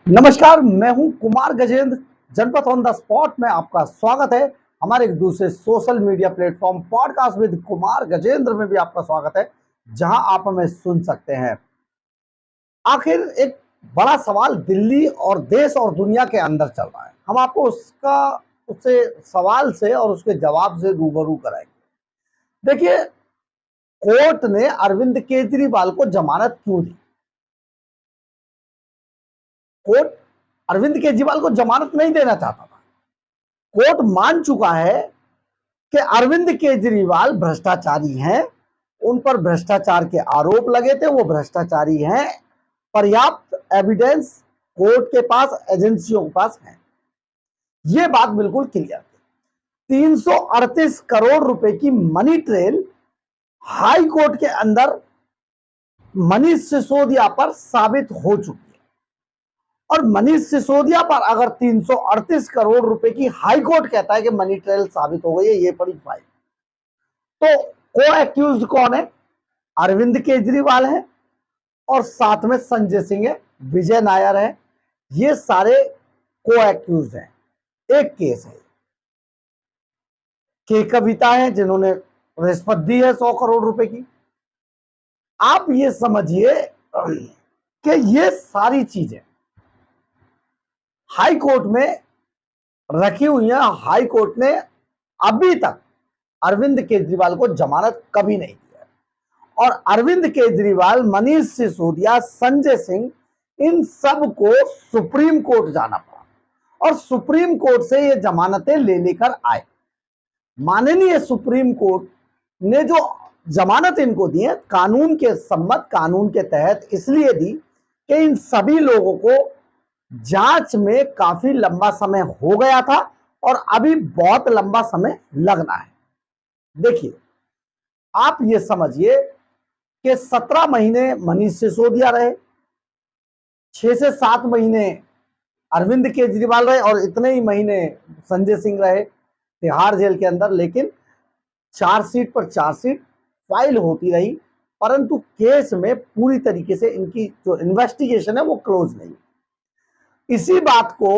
नमस्कार, मैं हूं कुमार गजेंद्र। जनपद ऑन द स्पॉट में आपका स्वागत है। हमारे एक दूसरे social media platform podcast with Kumar Gajendra में भी आपका स्वागत है, जहां आप हमें सुन सकते हैं। आखिर एक बड़ा सवाल दिल्ली और देश और दुनिया के अंदर चल रहा है। हम आपको उससे सवाल से और उसके जवाब से रूबरू कराएंगे। देखिए, कोर्ट ने अरविंद केजरीवाल को जमानत क्यों दी? कोर्ट अरविंद केजरीवाल को जमानत नहीं देना चाहता था। कोर्ट मान चुका है कि अरविंद केजरीवाल भ्रष्टाचारी हैं, उन पर भ्रष्टाचार के आरोप लगे थे, वो भ्रष्टाचारी हैं। पर्याप्त एविडेंस कोर्ट के पास, एजेंसियों के पास है। ये बात बिल्कुल क्लियर थी। 338 करोड़ रुपए की मनी ट्रेल हाई कोर्ट के अंदर मनीष सिसोदिया पर साबित हो चुकी है। और मनीष सिसोदिया पर अगर 338 करोड़ रुपए की हाई कोर्ट कहता है कि मनी ट्रेल साबित हो गई है, ये बड़ी फाइल, तो को एक्यूज कौन है? अरविंद केजरीवाल है और साथ में संजय सिंह है, विजय नायर है। ये सारे को एक्यूज हैं। एक केस है के कविता है, जिन्होंने रिश्वत दी है 100 करोड़ रुपए की। आप ये समझिए कि ये सारी चीजें हाई कोर्ट में रखी हुई है। हाई कोर्ट ने अभी तक अरविंद केजरीवाल को जमानत कभी नहीं दी है। और अरविंद केजरीवाल, मनीष सिसोदिया, संजय सिंह, इन सब को सुप्रीम कोर्ट जाना पड़ा और सुप्रीम कोर्ट से ये जमानतें ले लेकर आए। माननीय सुप्रीम कोर्ट ने जो जमानत इनको दी है, कानून के सम्मत, कानून के तहत इसलिए दी कि इन सभी लोगों को जांच में काफी लंबा समय हो गया था और अभी बहुत लंबा समय लगना है। देखिए, आप ये समझिए कि 17 महीने मनीष सिसोदिया रहे, 6 से 7 महीने अरविंद केजरीवाल रहे और इतने ही महीने संजय सिंह रहे तिहाड़ जेल के अंदर। लेकिन चार्जशीट पर चार्जशीट फाइल होती रही, परंतु केस में पूरी तरीके से इनकी जो इन्वेस्टिगेशन है वो क्लोज नहीं। इसी बात को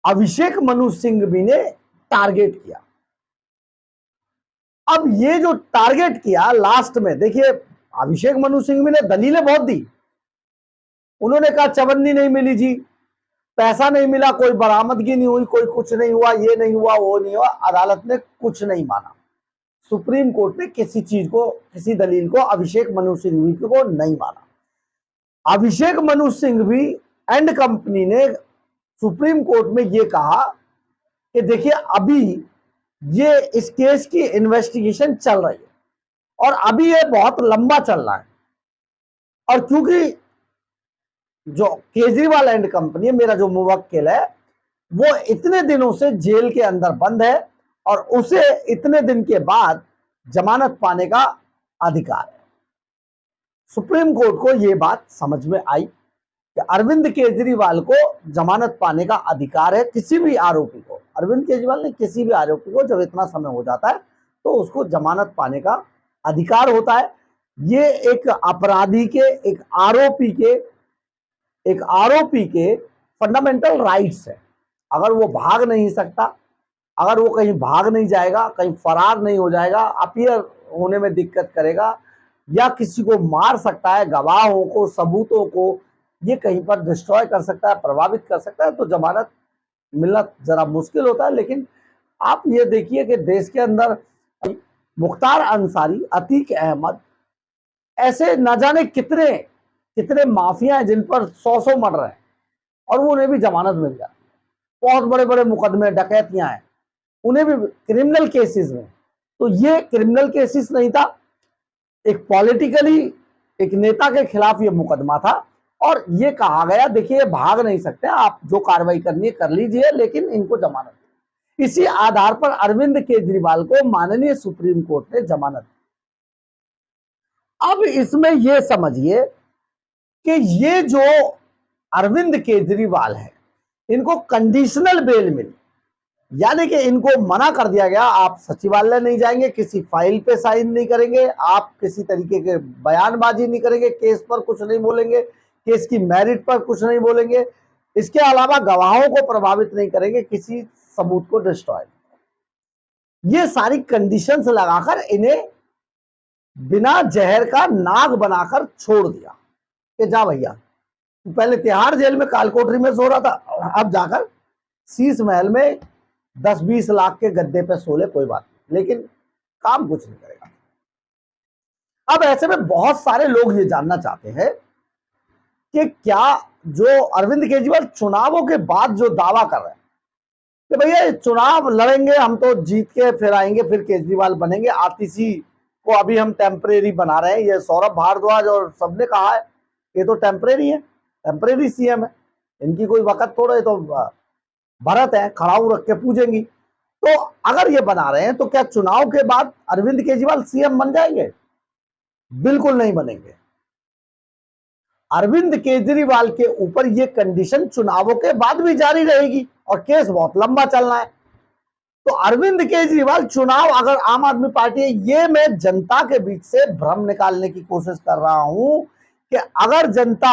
अभिषेक मनु सिंघवी ने टारगेट किया। अब ये जो टारगेट किया लास्ट में, देखिए, अभिषेक मनु सिंघवी ने दलीलें बहुत दी। उन्होंने कहा चवन्नी नहीं मिली जी, पैसा नहीं मिला, कोई बरामदगी नहीं हुई, कोई कुछ नहीं हुआ, ये नहीं हुआ, वो नहीं हुआ। अदालत ने कुछ नहीं माना। सुप्रीम कोर्ट ने किसी चीज को, किसी दलील को अभिषेक मनु सिंघवी को नहीं माना। अभिषेक मनु सिंघवी एंड कंपनी ने सुप्रीम कोर्ट में यह कहा कि देखिए, अभी ये इस केस की इन्वेस्टिगेशन चल रही है और अभी ये बहुत लंबा चल रहा है। और क्योंकि जो केजरीवाल एंड कंपनी है, मेरा जो मुवक्किल है, वो इतने दिनों से जेल के अंदर बंद है और उसे इतने दिन के बाद जमानत पाने का अधिकार है। सुप्रीम कोर्ट को यह बात समझ में आई कि अरविंद केजरीवाल को जमानत पाने का अधिकार है। किसी भी आरोपी को, अरविंद केजरीवाल ने किसी भी आरोपी को जब इतना समय हो जाता है तो उसको जमानत पाने का अधिकार होता है। ये एक अपराधी के, एक आरोपी के फंडामेंटल राइट्स है। अगर वो भाग नहीं सकता, अगर वो कहीं भाग नहीं जाएगा, कहीं फरार नहीं हो जाएगा, अपीयर होने में दिक्कत करेगा या किसी को मार सकता है, गवाहों को, सबूतों को ये कहीं पर डिस्ट्रॉय कर सकता है, प्रभावित कर सकता है, तो जमानत मिलना जरा मुश्किल होता है। लेकिन आप ये देखिए कि देश के अंदर मुख्तार अंसारी, अतीक अहमद, ऐसे न जाने कितने कितने माफिया हैं जिन पर 100 मर्डर है और वो उन्हें भी जमानत मिल जाती है। बहुत बड़े बड़े मुकदमे, डकैतियां हैं, उन्हें भी क्रिमिनल केसेस में। तो ये क्रिमिनल केसेस नहीं था, एक पॉलिटिकली एक नेता के खिलाफ ये मुकदमा था और ये कहा गया देखिए भाग नहीं सकते, आप जो कार्रवाई करनी है कर लीजिए, लेकिन इनको जमानत। इसी आधार पर अरविंद केजरीवाल को माननीय सुप्रीम कोर्ट ने जमानत दी। अब इसमें यह समझिए कि ये जो अरविंद केजरीवाल है, इनको कंडीशनल बेल मिली, यानी कि इनको मना कर दिया गया, आप सचिवालय नहीं जाएंगे, किसी फाइल पे साइन नहीं करेंगे, आप किसी तरीके के बयानबाजी नहीं करेंगे, केस पर कुछ नहीं बोलेंगे, केस की मेरिट पर कुछ नहीं बोलेंगे, इसके अलावा गवाहों को प्रभावित नहीं करेंगे, किसी सबूत को डिस्ट्रॉय। ये सारी कंडीशंस लगाकर इन्हें बिना जहर का नाग बनाकर छोड़ दिया कि जा भैया, पहले तिहाड़ जेल में कालकोठरी में सो रहा था, अब जाकर शीश महल में 10-20 लाख के गद्दे पे सो ले, कोई बात नहीं, लेकिन काम कुछ नहीं करेगा। अब ऐसे में बहुत सारे लोग ये जानना चाहते हैं कि क्या जो अरविंद केजरीवाल चुनावों के बाद जो दावा कर रहे हैं कि भैया चुनाव लड़ेंगे हम तो जीत के फिर आएंगे, फिर केजरीवाल बनेंगे, आतिशी को अभी हम टेम्परेरी बना रहे हैं, ये सौरभ भारद्वाज और सबने कहा है ये तो टेम्परेरी है, टेम्परेरी सीएम है, इनकी कोई वक्त थोड़े, तो भरत है, खड़ाऊ रख के पूजेंगी। तो अगर ये बना रहे हैं तो क्या चुनाव के बाद अरविंद केजरीवाल सीएम बन जाएंगे? बिल्कुल नहीं बनेंगे। अरविंद केजरीवाल के ऊपर ये कंडीशन चुनावों के बाद भी जारी रहेगी और केस बहुत लंबा चलना है। तो अरविंद केजरीवाल चुनाव, अगर आम आदमी पार्टी है, ये मैं जनता के बीच से भ्रम निकालने की कोशिश कर रहा हूं कि अगर जनता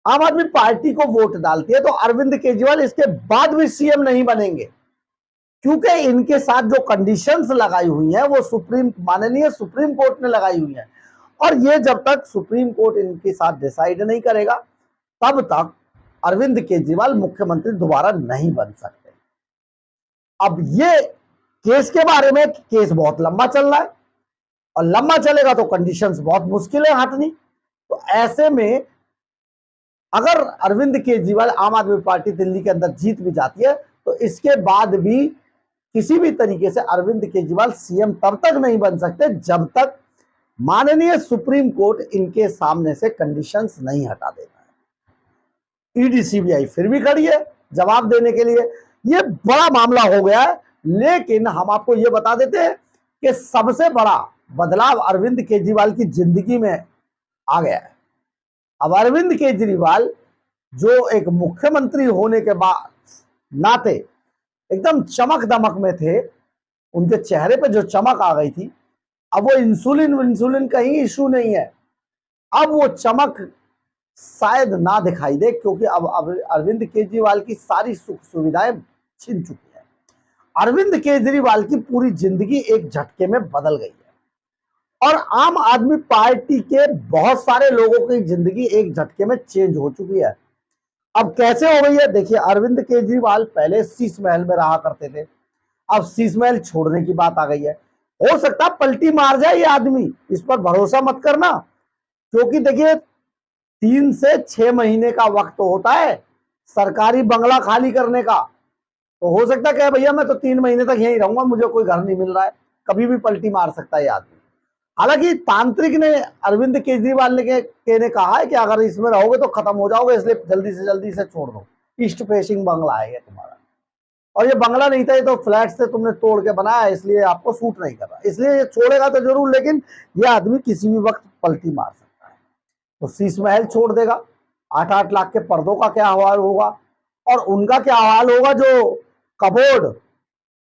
आम आदमी पार्टी को वोट डालती है तो अरविंद केजरीवाल इसके बाद भी सीएम नहीं बनेंगे, क्योंकि इनके साथ जो कंडीशंस लगाई हुई हैं वो माननीय सुप्रीम कोर्ट ने लगाई हुई हैं, और ये जब तक सुप्रीम कोर्ट इनके साथ डिसाइड नहीं करेगा तब तक अरविंद केजरीवाल मुख्यमंत्री दोबारा नहीं बन सकते। अब ये केस के बारे में, केस बहुत लंबा चल रहा है और लंबा चलेगा तो कंडीशंस बहुत मुश्किल है हटनी। तो ऐसे में अगर अरविंद केजरीवाल, आम आदमी पार्टी दिल्ली के अंदर जीत भी जाती है तो इसके बाद भी किसी भी तरीके से अरविंद केजरीवाल सीएम तब तक नहीं बन सकते जब तक माननीय सुप्रीम कोर्ट इनके सामने से कंडीशंस नहीं हटा देता है। ईडी सीबीआई फिर भी खड़ी है जवाब देने के लिए। ये बड़ा मामला हो गया है, लेकिन हम आपको ये बता देते हैं कि सबसे बड़ा बदलाव अरविंद केजरीवाल की जिंदगी में आ गया है। अब अरविंद केजरीवाल जो एक मुख्यमंत्री होने के बाद नाते एकदम चमक दमक में थे, उनके चेहरे पे जो चमक आ गई थी, अब वो इंसुलिन का ही इशू नहीं है, अब वो चमक शायद ना दिखाई दे, क्योंकि अब अरविंद केजरीवाल की सारी सुख सुविधाएं छिन चुकी है। अरविंद केजरीवाल की पूरी जिंदगी एक झटके में बदल गई है और आम आदमी पार्टी के बहुत सारे लोगों की जिंदगी एक झटके में चेंज हो चुकी है। अब कैसे हो गई है देखिए, अरविंद केजरीवाल पहले शीश महल में रहा करते थे, अब शीश महल छोड़ने की बात आ गई है। हो सकता है पलटी मार जाए ये आदमी, इस पर भरोसा मत करना, क्योंकि देखिए 3 से 6 महीने का वक्त होता है सरकारी बंगला खाली करने का। तो हो सकता है कि भैया मैं तो 3 महीने तक यहीं रहूंगा, मुझे कोई घर नहीं मिल रहा है, कभी भी पलटी मार सकता है ये आदमी। हालांकि तांत्रिक ने अरविंद केजरीवाल ने कहा है कि अगर इसमें रहोगे तो खत्म हो जाओगे, इसलिए जल्दी से छोड़ दो, ईस्ट फेसिंग बंगला है ये तुम्हारा, और ये बंगला नहीं था, ये तो फ्लैट से तुमने तोड़ के बनाया, इसलिए आपको सूट नहीं कर रहा, इसलिए ये छोड़ेगा तो जरूर, लेकिन ये आदमी किसी भी वक्त पलटी मार सकता है। तो शीश महल छोड़ देगा, 8-8 लाख के पर्दों का क्या हाल होगा, और उनका क्या हाल होगा जो कबोर्ड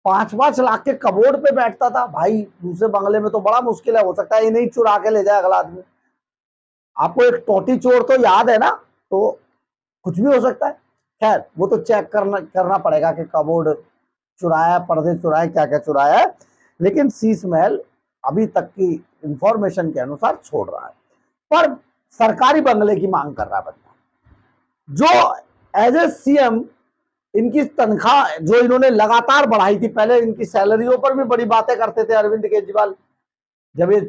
5-5 लाख के कबोर्ड पे बैठता था। भाई दूसरे बंगले में तो बड़ा मुश्किल है, हो सकता है इन्हें चुरा के ले जाए अगला आदमी। आपको एक टोटी चोर तो याद है ना, तो कुछ भी हो सकता है। खैर वो तो चेक करना पड़ेगा कि कबोर्ड चुराया, पर्दे चुराए, क्या क्या चुराया है, लेकिन शीश महल अभी तक की इंफॉर्मेशन के अनुसार छोड़ रहा है, पर सरकारी बंगले की मांग कर रहा है बंदा। जो एज ए सीएम इनकी तनख्वाह जो इन्होंने लगातार बढ़ाई थी, पहले इनकी सैलरियों पर भी बड़ी बातें करते थे अरविंद केजरीवाल, जब ये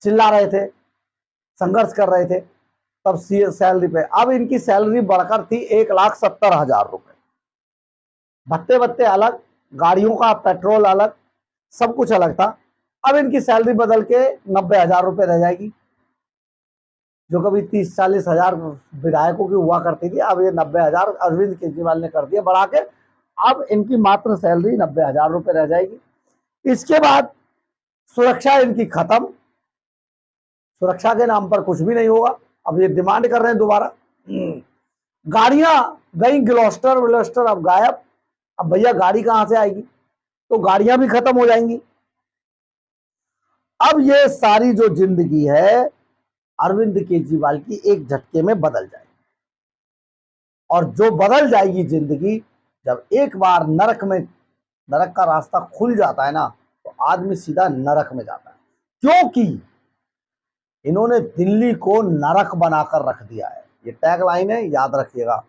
चिल्ला रहे थे, संघर्ष कर रहे थे, तब सैलरी पे, अब इनकी सैलरी बढ़कर थी 1,70,000 रुपए, भत्ते भत्ते अलग, गाड़ियों का पेट्रोल अलग, सब कुछ अलग था। अब इनकी सैलरी बदल के 90,000 रुपए रह जाएगी, जो कभी 30-40 हजार विधायकों की हुआ करती थी, अब ये 90,000 अरविंद केजरीवाल ने कर दिया बढ़ा के, अब इनकी मात्र सैलरी 90,000 रुपए रह जाएगी। इसके बाद सुरक्षा इनकी खत्म, सुरक्षा के नाम पर कुछ भी नहीं होगा, अब ये डिमांड कर रहे हैं दोबारा। गाड़ियां गई, ग्लॉस्टर अब गायब, अब भैया गाड़ी कहां से आएगी, तो गाड़ियां भी खत्म हो जाएंगी। अब ये सारी जो जिंदगी है अरविंद केजरीवाल की एक झटके में बदल जाएगी। और जो बदल जाएगी जिंदगी, जब एक बार नरक का रास्ता खुल जाता है ना, तो आदमी सीधा नरक में जाता है। क्योंकि इन्होंने दिल्ली को नरक बनाकर रख दिया है। ये टैग लाइन है, याद रखिएगा।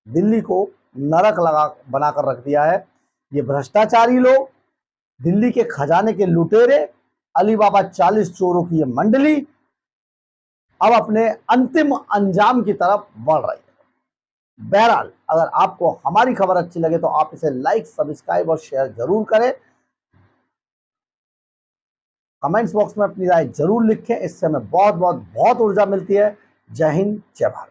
दिल्ली को नरक बनाकर रख दिया है। ये भ्रष्टाचारी लोग, दिल्ली के खजाने के लुटेरे, अलीबाबा 40 चोरों की ये मंडली अब अपने अंतिम अंजाम की तरफ बढ़ रही है। बहरहाल, अगर आपको हमारी खबर अच्छी लगे तो आप इसे लाइक, सब्सक्राइब और शेयर जरूर करें। कमेंट्स बॉक्स में अपनी राय जरूर लिखें, इससे हमें बहुत बहुत बहुत ऊर्जा मिलती है। जय हिंद, जय भारत।